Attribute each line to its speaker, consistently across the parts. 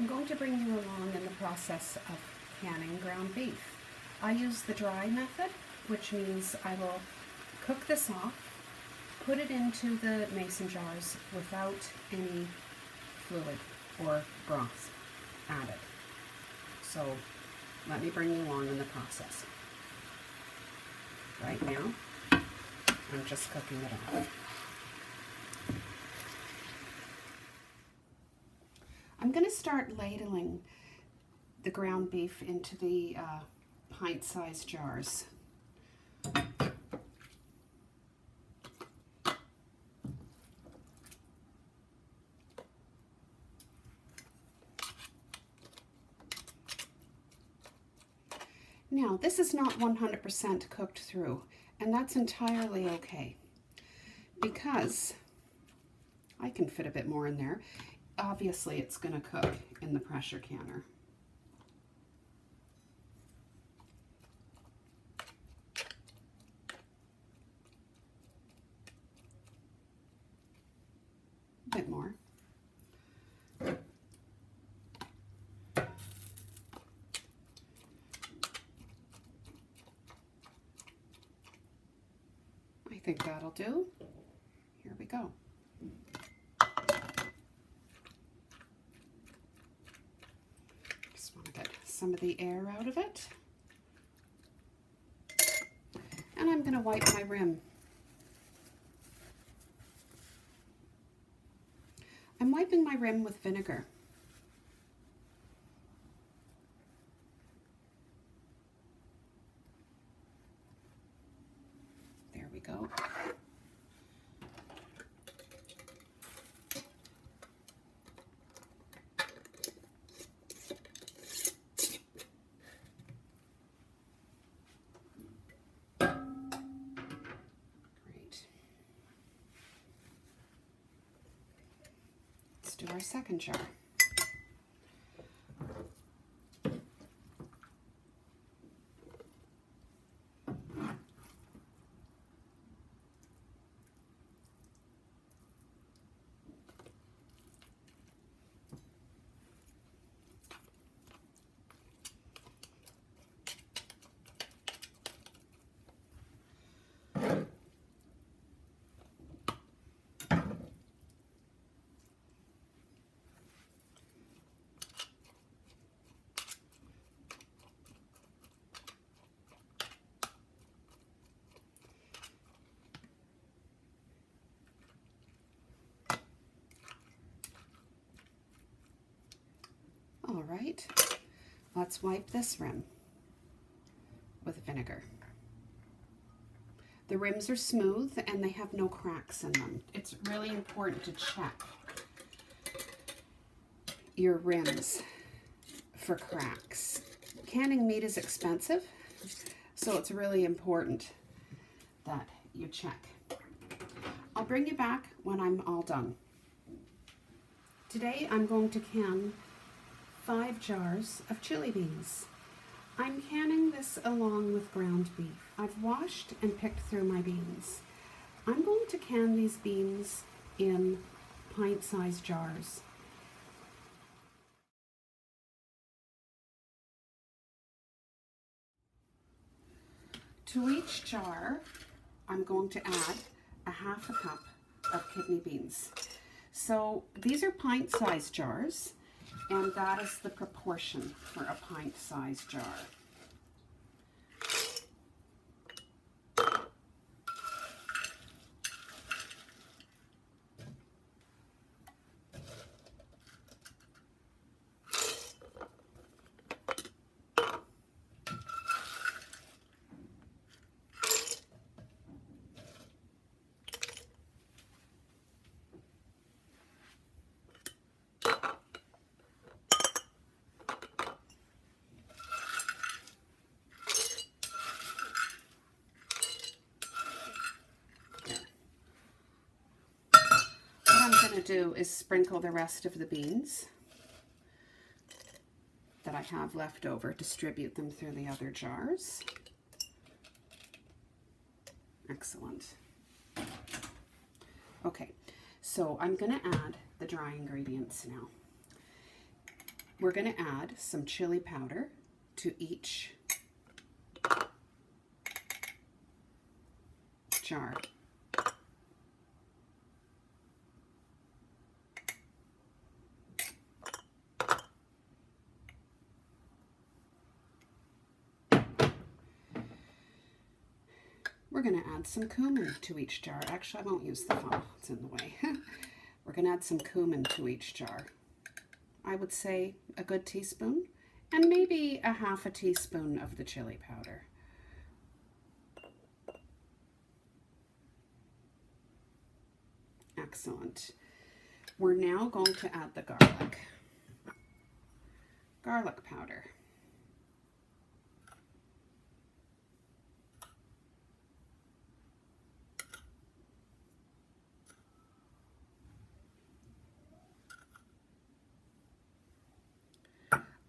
Speaker 1: I'm going to bring you along in the process of canning ground beef. I use the dry method, which means I will cook this off, put it into the mason jars without any fluid or broth added. So let me bring you along in the process. Right now, I'm just cooking it off. I'm going to start ladling the ground beef into the pint-sized jars. Now, this is not 100% cooked through, and that's entirely okay, because I can fit a bit more in there. Obviously, it's going to cook in the pressure canner. A bit more. I think that'll do. Here we go. Just want to get some of the air out of it. And I'm going to wipe my rim. I'm wiping my rim with vinegar. There we go. Do our second jar. All right, let's wipe this rim with vinegar. The rims are smooth and they have no cracks in them. It's really important to check your rims for cracks. Canning meat is expensive, so it's really important that you check. I'll bring you back when I'm all done. Today I'm going to can 5 jars of chili beans. I'm canning this along with ground beef. I've washed and picked through my beans. I'm going to can these beans in pint-sized jars. To each jar, I'm going to add a half a cup of kidney beans. So these are pint-sized jars, and that is the proportion for a pint-sized jar. Do is sprinkle the rest of the beans that I have left over, distribute them through the other jars. Excellent. Okay, so I'm going to add the dry ingredients now. we're going to add some chili powder to each jar. We're going to add some cumin to each jar. Actually, I won't use the funnel. It's in the way. We're going to add some cumin to each jar. I would say a good teaspoon, and maybe a half a teaspoon of the chili powder. Excellent. We're now going to add the garlic. Garlic powder.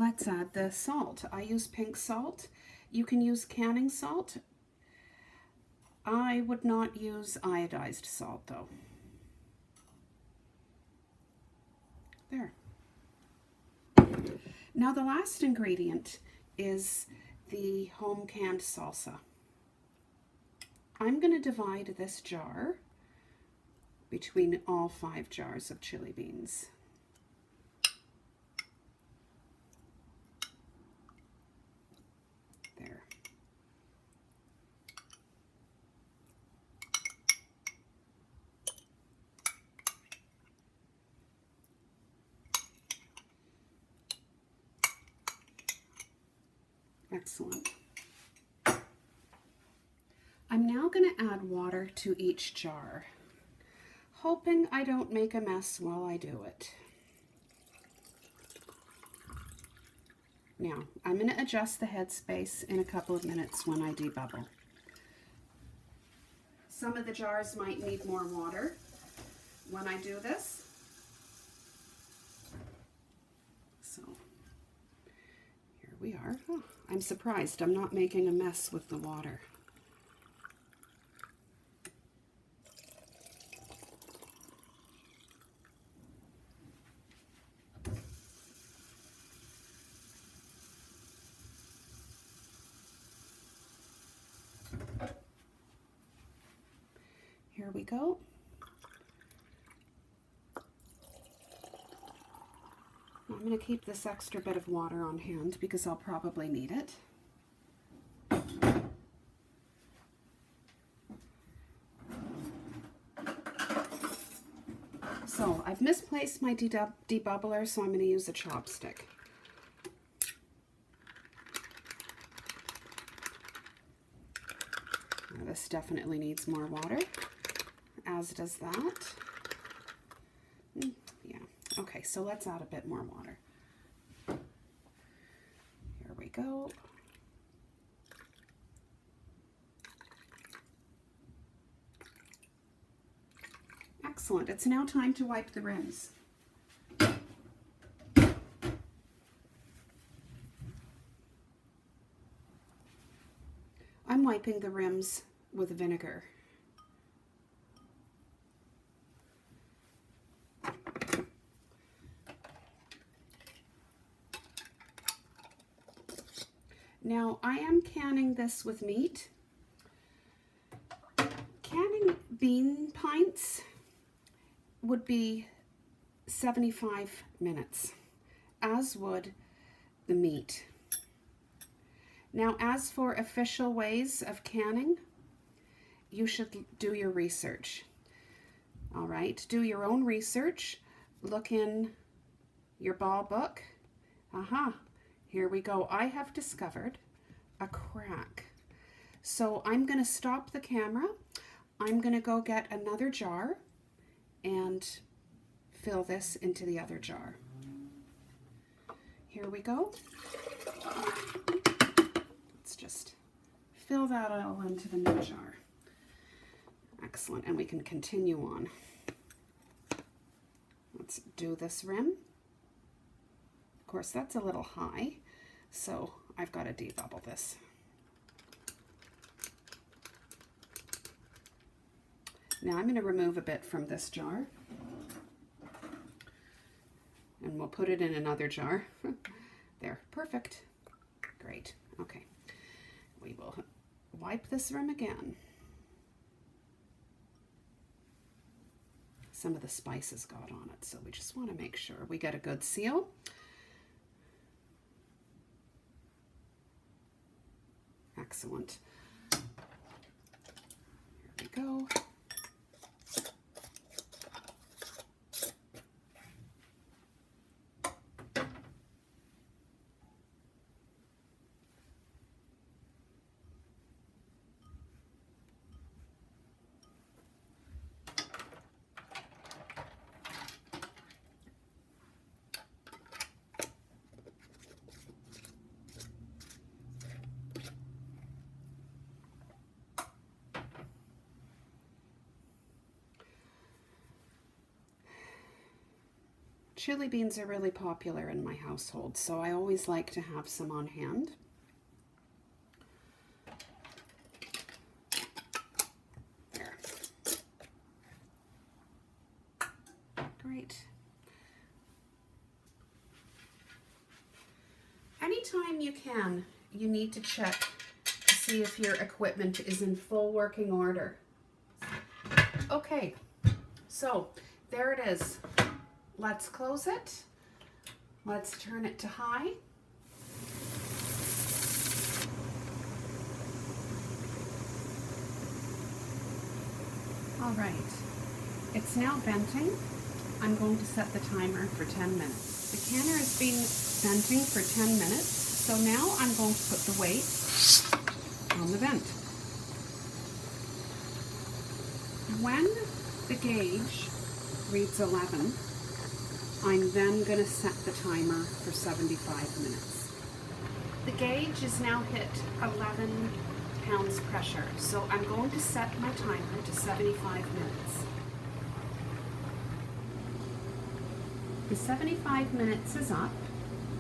Speaker 1: Let's add the salt. I use pink salt. You can use canning salt. I would not use iodized salt though. There. Now the last ingredient is the home canned salsa. I'm going to divide this jar between all 5 jars of chili beans. There. Excellent. I'm now going to add water to each jar, hoping I don't make a mess while I do it. Now, I'm going to adjust the headspace in a couple of minutes when I debubble. Some of the jars might need more water when I do this. So, here we are. Oh, I'm surprised I'm not making a mess with the water. Here we go. I'm going to keep this extra bit of water on hand because I'll probably need it. So I've misplaced my debubbler, so I'm going to use a chopstick. Now, this definitely needs more water, as does that. Yeah, okay, so let's add a bit more water. Here we go. Excellent. It's now time to wipe the rims. I'm wiping the rims with vinegar. Now, I am canning this with meat. Canning bean pints would be 75 minutes, as would the meat. Now, as for official ways of canning, you should do your research. All right, do your own research. Look in your ball book. Aha, here we go. I have discovered a crack. So I'm going to stop the camera. I'm going to go get another jar and fill this into the other jar. Here we go. Let's just fill that all into the new jar. Excellent, and we can continue on. Let's do this rim. Of course, that's a little high, so I've got to debubble this. Now I'm going to remove a bit from this jar and and we'll put it in another jar. There, perfect. Great. Okay. We will wipe this rim again. Some of the spices got on it, so we just want to make sure we get a good seal. Excellent. Here we go. Chili beans are really popular in my household, so I always like to have some on hand. There. Great. Anytime you can, you need to check to see if your equipment is in full working order. Okay, so there it is. Let's close it. Let's turn it to high. All right, it's now venting. I'm going to set the timer for 10 minutes. The canner has been venting for 10 minutes, so now I'm going to put the weight on the vent. When the gauge reads 11, I'm then going to set the timer for 75 minutes. The gauge is now hit 11 pounds pressure, so I'm going to set my timer to 75 minutes. The 75 minutes is up,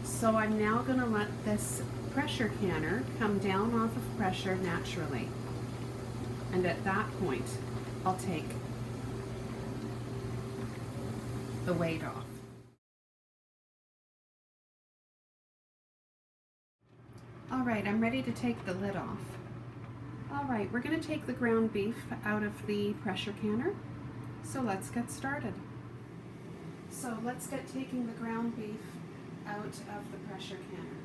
Speaker 1: so I'm now going to let this pressure canner come down off of pressure naturally. And at that point, I'll take the weight off. All right, I'm ready to take the lid off. All right, we're going to take the ground beef out of the pressure canner. So let's get started. So let's get taking the ground beef out of the pressure canner.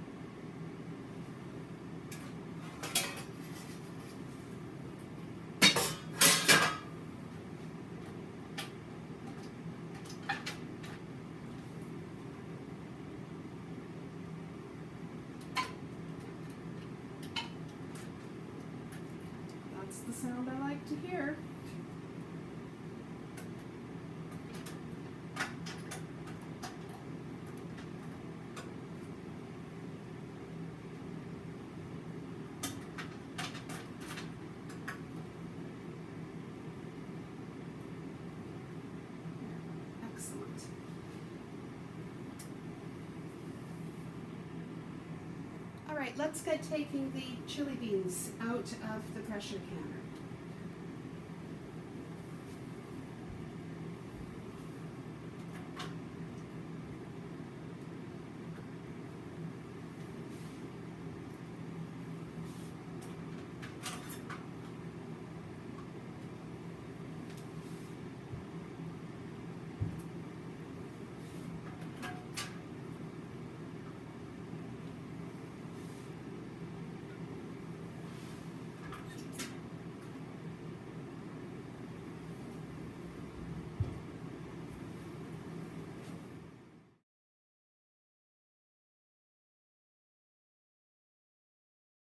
Speaker 1: That's the sound I like to hear. Excellent. All right, let's get taking the chili beans out of the pressure canner.